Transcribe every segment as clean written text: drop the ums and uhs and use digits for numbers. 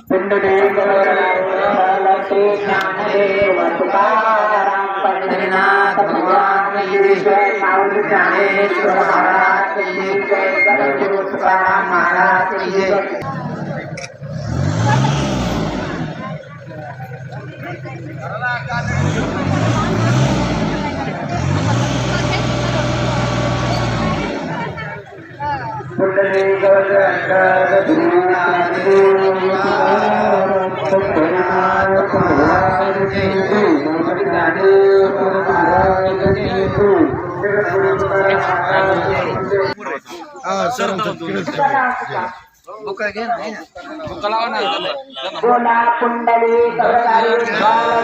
पुंडलिक वरदान श्री ज्ञानदेव तुकाराम पंढरीनाथ भगवान की जय। माऊली ज्ञानेश्वर महाराज की जय। सद्गुरु तुकाराम महाराज की जय। पुंडलिक वरदान श्री ज्ञानदेव तुकाराम महाराज की जय। माऊली ज्ञानेश्वर महाराज की जय। बोला पुंडलिक वरदान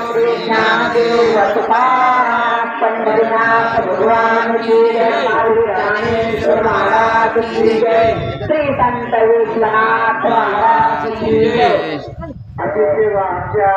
श्री ज्ञानदेव तुकाराम पंढरीनाथ भगवान की जय। माऊली ज्ञानेश्वर महाराज की जय। श्री संत विश्वनाथ महाराज की जय। अतिथि वाच्या